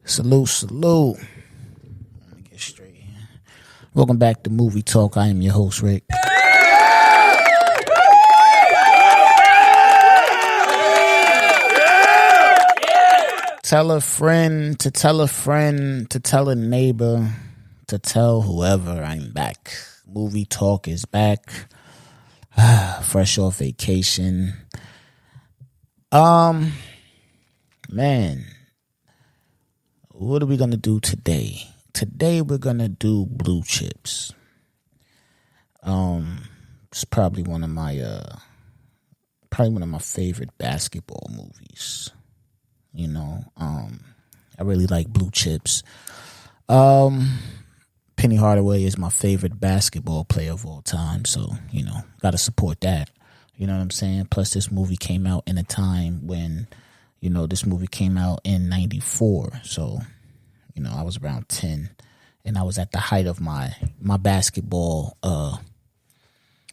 Salute, salute. Let me get straight here. Welcome back to Movie Talk. I am your host, Rick. Tell a friend to tell a friend to tell a neighbor to tell whoever I'm back. Movie Talk is back. Fresh off vacation. Man, what are we gonna do today? Today we're gonna do Blue Chips. It's probably one of my favorite basketball movies. You know, I really like Blue Chips. Penny Hardaway is my favorite basketball player of all time, so, you know, gotta support that. You know what I'm saying? Plus, this movie came out in a time when, you know, this movie came out in 94, so, you know, I was around 10, and I was at the height of my basketball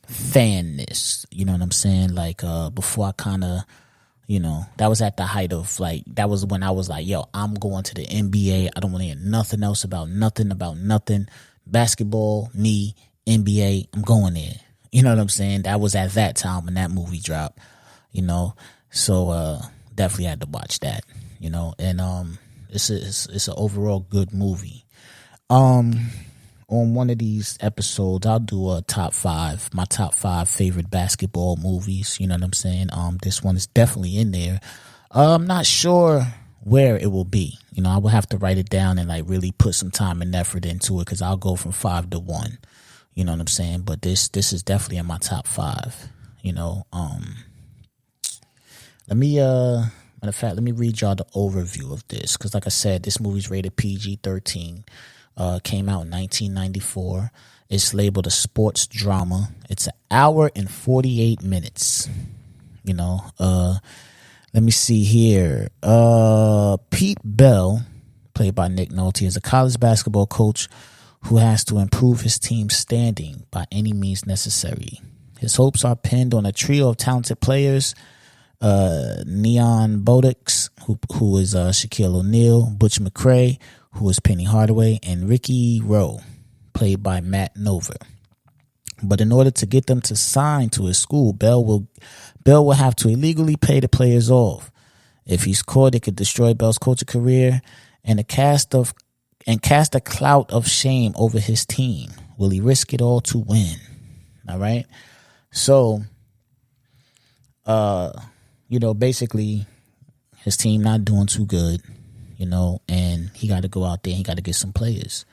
fanness, you know what I'm saying? Like, before I kind of, you know, that was at the height of, like, that was when I was like, yo, I'm going to the NBA. I don't want to hear nothing else about nothing. Basketball, me, NBA, I'm going there. You know what I'm saying? That was at that time when that movie dropped, you know. So, definitely had to watch that, you know. And it's an overall good movie. On one of these episodes, I'll do my top 5 favorite basketball movies. You know what I'm saying? This one is definitely in there. I'm not sure where it will be. You know, I will have to write it down and like really put some time and effort into it, because I'll go from 5 to 1. You know what I'm saying? But this is definitely in my top 5. You know, let me matter of fact, let me read y'all the overview of this, because like I said, this movie's rated PG-13. Came out in 1994. It's labeled a sports drama. It's an hour and 48 minutes. You know, let me see here. Pete Bell, played by Nick Nolte, is a college basketball coach who has to improve his team's standing by any means necessary. His hopes are pinned on a trio of talented players: Neon Bodix, who is Shaquille O'Neal; Butch McRae, who is Penny Hardaway; and Ricky Rowe, played by Matt Nover. But in order to get them to sign to his school, Bell will have to illegally pay the players off. If he's caught, it could destroy Bell's coaching career and cast a cloud of shame over his team. Will he risk it all to win? All right. So, you know, basically, his team not doing too good. You know, and he got to go out there and he got to get some players.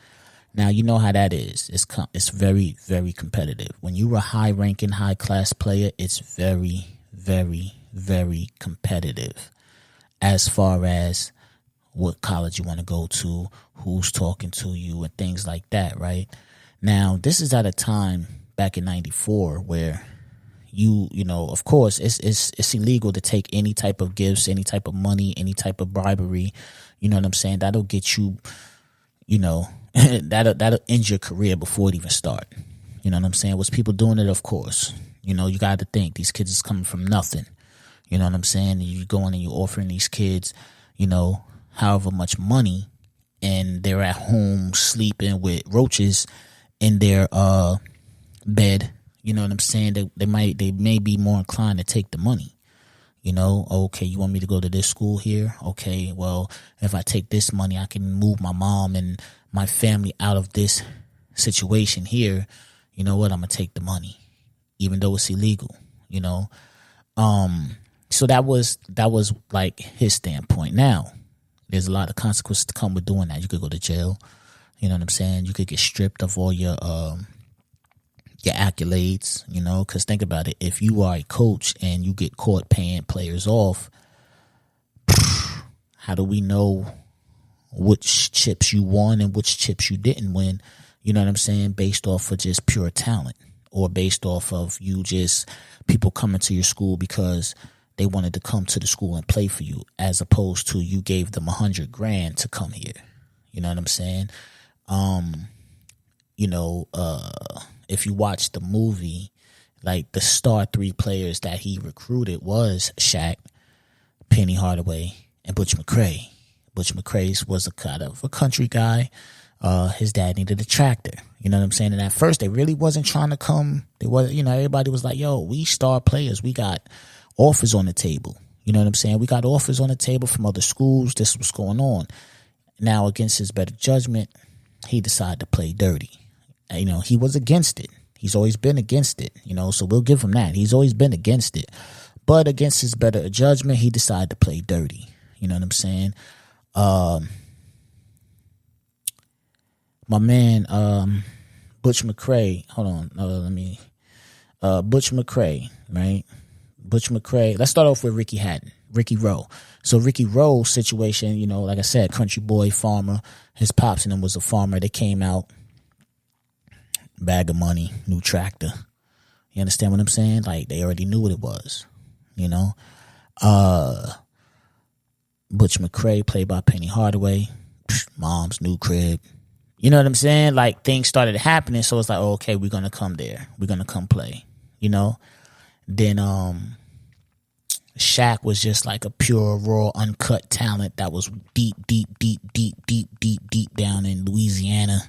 Now, you know how that is. It's very, very competitive. When you're a high-ranking, high-class player, it's very, very, very competitive as far as what college you want to go to, who's talking to you, and things like that, right? Now, this is at a time back in 94 where you know, of course, it's illegal to take any type of gifts, any type of money, any type of bribery. You know what I'm saying? That'll get you, you know, that'll end your career before it even start. You know what I'm saying? Was people doing it? Of course. You know, you got to think these kids is coming from nothing. You know what I'm saying? And you going and you offering these kids, you know, however much money, and they're at home sleeping with roaches in their bed. You know what I'm saying? They may be more inclined to take the money. You know, okay, you want me to go to this school here? Okay, well, if I take this money, I can move my mom and my family out of this situation here. You know what? I'm going to take the money, even though it's illegal, you know? So that was like his standpoint. Now, there's a lot of consequences to come with doing that. You could go to jail. You know what I'm saying? You could get stripped of all your accolades, you know, because think about it. If you are a coach and you get caught paying players off, how do we know which chips you won and which chips you didn't win? You know what I'm saying? Based off of just pure talent, or based off of you just people coming to your school because they wanted to come to the school and play for you, as opposed to you gave them $100,000 to come here. You know what I'm saying? You know, if you watch the movie, like the star 3 players that he recruited was Shaq, Penny Hardaway, and Butch McRae. Butch McCrae was a kind of a country guy. His dad needed a tractor. You know what I'm saying? And at first, they really wasn't trying to come. They was, everybody was like, yo, we star players. We got offers on the table. You know what I'm saying? We got offers on the table from other schools. This was going on. Now, against his better judgment, he decided to play dirty. He was against it. He's always been against it, so we'll give him that. He's always been against it. But against his better judgment, he decided to play dirty. You know what I'm saying? My man, Butch McCrae, Butch McCrae, right? Butch McCrae, let's start off with Ricky Rowe. So Ricky Rowe's situation, like I said, country boy, farmer, his pops and him was a farmer. They came out, bag of money, new tractor. You understand what I'm saying? Like, they already knew what it was, Butch McCrae, played by Penny Hardaway, mom's new crib. You know what I'm saying? Like, things started happening, so it's like, oh, okay, we're gonna come there. We're gonna come play. Then Shaq was just like a pure, raw, uncut talent that was deep down in Louisiana,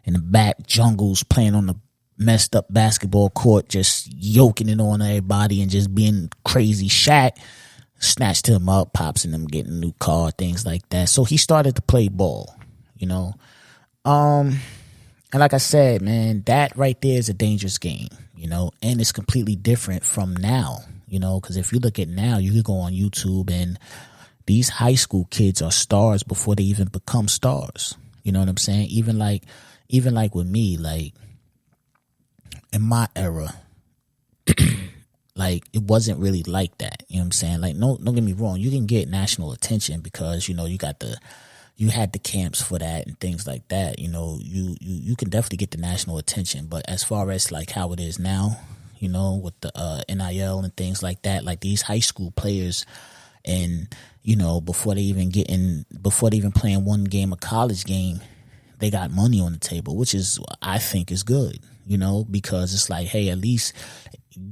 in the back jungles, playing on the messed up basketball court, just yoking it on everybody and just being crazy. Shaq snatched him up, pops and them getting a new car, things like that. So he started to play ball, and like I said, man, that right there is a dangerous game, and it's completely different from now, because if you look at now, you could go on YouTube and these high school kids are stars before they even become stars. You know what I'm saying? Even like with me, like in my era, like, it wasn't really like that. You know what I'm saying? Like, don't get me wrong. You can get national attention because, you had the camps for that and things like that. You can definitely get the national attention. But as far as like how it is now, with the NIL and things like that, like these high school players and, before they even playing one game, a college game, they got money on the table, which is, I think, is good, because it's like, hey, at least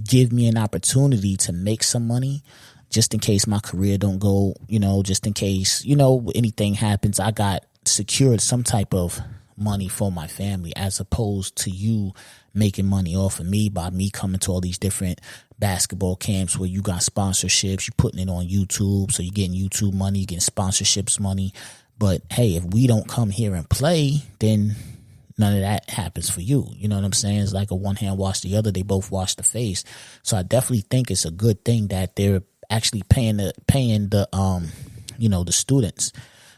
give me an opportunity to make some money just in case my career don't go, just in case, anything happens, I got secured some type of money for my family, as opposed to you making money off of me by me coming to all these different basketball camps where you got sponsorships, you putting it on YouTube, so you're getting YouTube money, you're getting sponsorships money. But hey, if we don't come here and play, then none of that happens for you. You know what I'm saying? It's like a one hand wash the other. They both wash the face. So I definitely think it's a good thing that they're actually paying the students.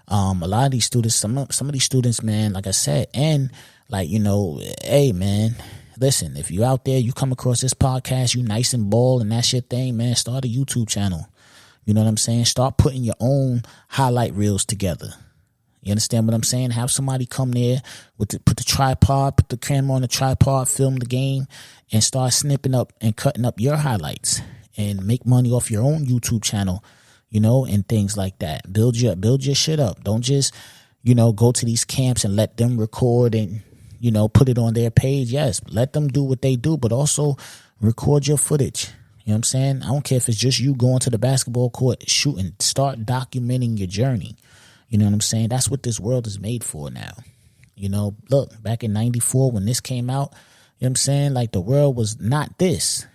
A lot of these students, some of these students, man, like I said, and like, hey, man, listen, if you out there, you come across this podcast, you nice and bald and that's your thing, man, start a YouTube channel. You know what I'm saying? Start putting your own highlight reels together. You understand what I'm saying? Have somebody come there put the tripod, put the camera on the tripod, film the game, and start snipping up and cutting up your highlights and make money off your own YouTube channel, and things like that. Build your shit up. Don't just, go to these camps and let them record and, put it on their page. Yes, let them do what they do, but also record your footage. You know what I'm saying? I don't care if it's just you going to the basketball court, shooting. Start documenting your journey. You know what I'm saying? That's what this world is made for now. Look, back in 94 when this came out, you know what I'm saying? Like, the world was not this.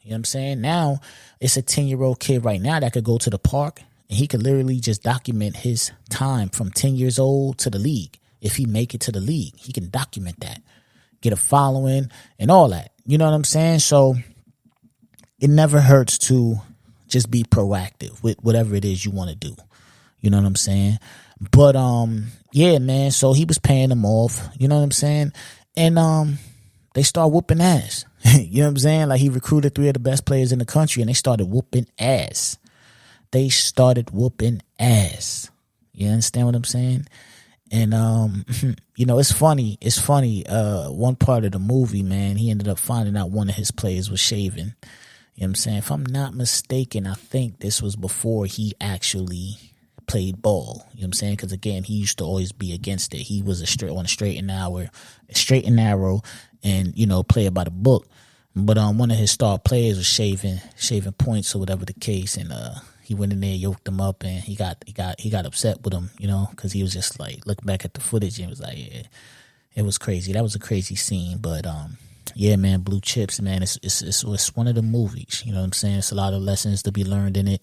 You know what I'm saying? Now, it's a 10-year-old kid right now that could go to the park and he could literally just document his time from 10 years old to the league. If he make it to the league, he can document that, get a following and all that. You know what I'm saying? So it never hurts to just be proactive with whatever it is you want to do. You know what I'm saying? But, yeah, man. So he was paying them off. You know what I'm saying? And, they start whooping ass. You know what I'm saying? Like, he recruited 3 of the best players in the country and they started whooping ass. You understand what I'm saying? And, it's funny. One part of the movie, man, he ended up finding out one of his players was shaving. You know what I'm saying? If I'm not mistaken, I think this was before he actually played ball. You know what I'm saying? Because, again, he used to always be against it. He was on a straight and narrow and, play it by the book. But one of his star players was shaving points or whatever the case, and he he went in there, yoked him up, and he got upset with him, you know, because he was just like looking back at the footage and was like, yeah, it was crazy. That was a crazy scene, but yeah, man, Blue Chips, man, it's one of the movies. You know what I'm saying? It's a lot of lessons to be learned in it.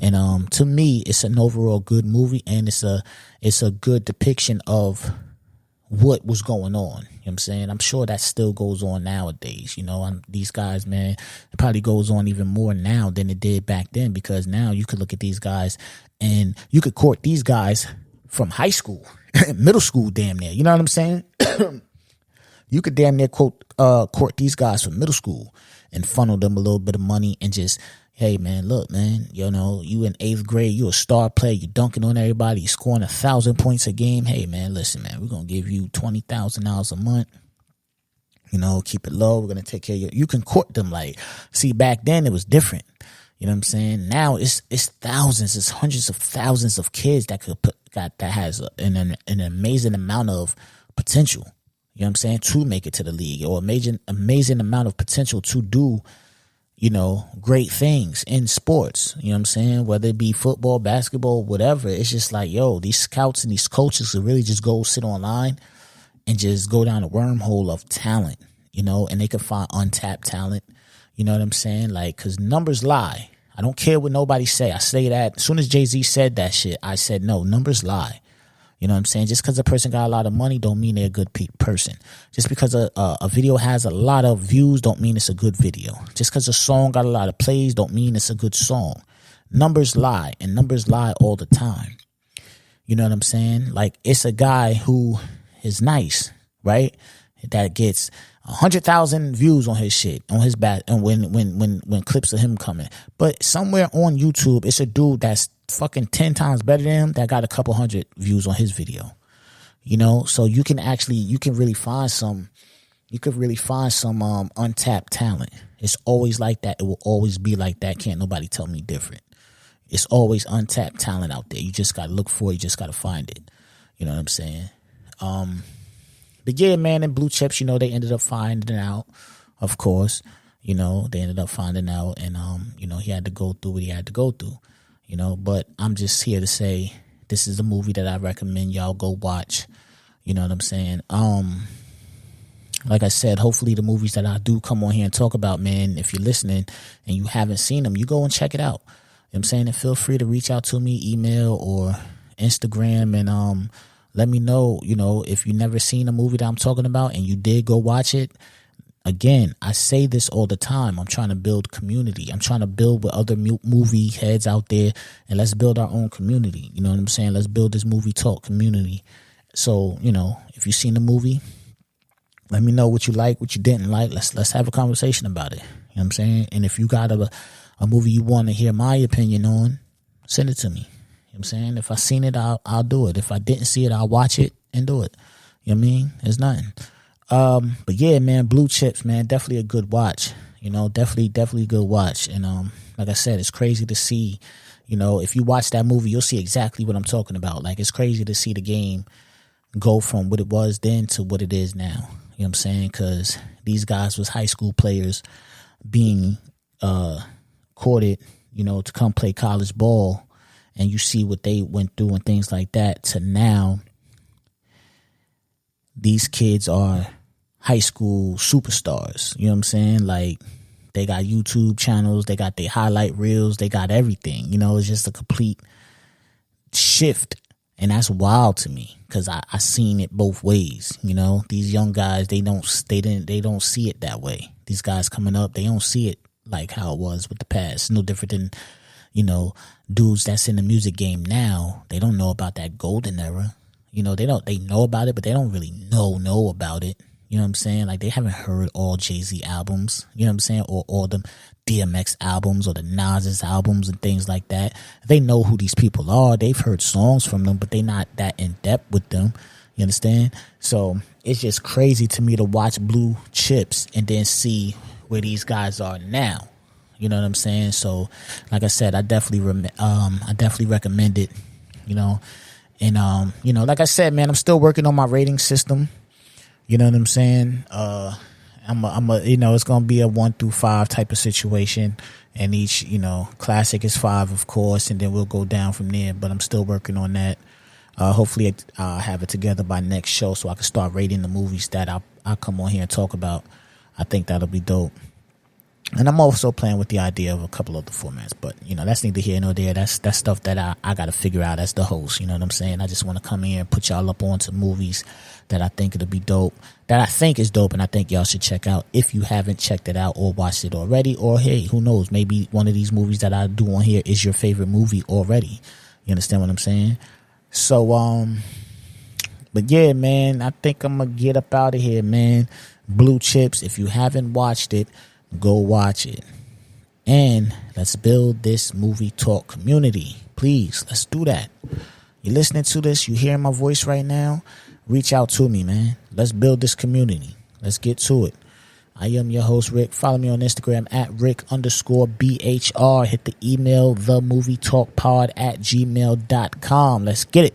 And to me, it's an overall good movie, and it's a good depiction of what was going on. You know what I'm saying? I'm sure that still goes on nowadays. You know, these guys, man, it probably goes on even more now than it did back then, because now you could look at these guys and you could court these guys from high school, middle school, damn near. You know what I'm saying? You could damn near court these guys from middle school and funnel them a little bit of money and just, hey, man, look, man, you know, you in 8th grade, you a star player, you dunking on everybody, you scoring 1,000 points a game. Hey, man, listen, man, we're going to give you $20,000 a month. You know, keep it low. We're going to take care of you. You can court them. Like, see, back then it was different. You know what I'm saying? Now it's thousands, it's hundreds of thousands of kids that that has an amazing amount of potential. You know what I'm saying? To make it to the league, or amazing amount of potential to do, you know, great things in sports. You know what I'm saying? Whether it be football, basketball, whatever. It's just like, yo, these scouts and these coaches could really just go sit online and just go down a wormhole of talent, you know, and they can find untapped talent. You know what I'm saying? Like, because numbers lie. I don't care what nobody say. I say that. As soon as Jay-Z said that shit, I said, no, numbers lie. You know what I'm saying? Just because a person got a lot of money don't mean they're a good person. Just because a video has a lot of views don't mean it's a good video. Just because a song got a lot of plays don't mean it's a good song. Numbers lie, and numbers lie all the time. You know what I'm saying? Like, it's a guy who is nice, right? That gets 100,000 views on his shit, on his back, and when clips of him coming. But somewhere on YouTube, it's a dude that's fucking 10 times better than him that got a couple hundred views on his video. You know, so you can really find some untapped talent. It's always like that. It will always be like that. Can't nobody tell me different. It's always untapped talent out there. You just gotta look for it. You just gotta find it. You know what I'm saying? But yeah, man, in Blue Chips, you know, they ended up finding out, of course. You know, they ended up finding out, and you know, he had to go through what he had to go through. You know, but I'm just here to say this is a movie that I recommend y'all go watch. You know what I'm saying? Like I said, hopefully the movies that I do come on here and talk about, man, if you're listening and you haven't seen them, you go and check it out. You know what I'm saying? And feel free to reach out to me, email or Instagram, and let me know, you know, if you never seen a movie that I'm talking about and you did go watch it. Again, I say this all the time. I'm trying to build community. I'm trying to build with other movie heads out there, and let's build our own community. You know what I'm saying? Let's build this movie talk community. So, you know, if you've seen the movie, let me know what you like, what you didn't like. Let's have a conversation about it. You know what I'm saying? And if you got a movie you want to hear my opinion on, send it to me. You know what I'm saying? If I seen it, I'll do it. If I didn't see it, I'll watch it and do it. You know what I mean? There's nothing. But yeah, man, Blue Chips, man, definitely a good watch. You know, definitely a good watch. And like I said, it's crazy to see. You know, if you watch that movie, you'll see exactly what I'm talking about. Like, it's crazy to see the game go from what it was then to what it is now. You know what I'm saying? Because these guys was high school players being courted, you know, to come play college ball, and you see what they went through and things like that, to now these kids are high school superstars. You know what I'm saying? Like, they got YouTube channels, they got their highlight reels, they got everything. You know, it's just a complete shift. And that's wild to me, because I seen it both ways. You know, these young guys, they don't see it that way. These guys coming up, they don't see it like how it was with the past. No different than, you know, dudes that's in the music game now. They don't know about that golden era. You know, they know about it, but they don't really know about it. You know what I'm saying? Like, they haven't heard all Jay-Z albums, you know what I'm saying? Or all the DMX albums or the Nas's albums and things like that. They know who these people are. They've heard songs from them, but they not that in depth with them. You understand? So it's just crazy to me to watch Blue Chips and then see where these guys are now. You know what I'm saying? So, like I said, I definitely recommend it. You know, and you know, like I said, man, I'm still working on my rating system. You know what I'm saying? it's gonna be a 1 through 5 type of situation, and each, classic is 5, of course, and then we'll go down from there. But I'm still working on that. Hopefully, I'll have it together by next show, so I can start rating the movies that I'll come on here and talk about. I think that'll be dope. And I'm also playing with the idea of a couple of the formats, but that's neither here nor there. That's stuff that I got to figure out as the host. You know what I'm saying? I just want to come here and put y'all up onto movies that I think it'll be dope, that I think is dope, and I think y'all should check out if you haven't checked it out or watched it already. Or hey, who knows? Maybe one of these movies that I do on here is your favorite movie already. You understand what I'm saying? So, but yeah, man, I think I'm gonna get up out of here, man. Blue Chips. If you haven't watched it, go watch it. And let's build this movie talk community. Please, let's do that. You're listening to this, you hearing my voice right now, reach out to me, man. Let's build this community. Let's get to it. I am your host, Rick. Follow me on Instagram at Rick_BHR. Hit the email, themovietalkpod@gmail.com. Let's get it.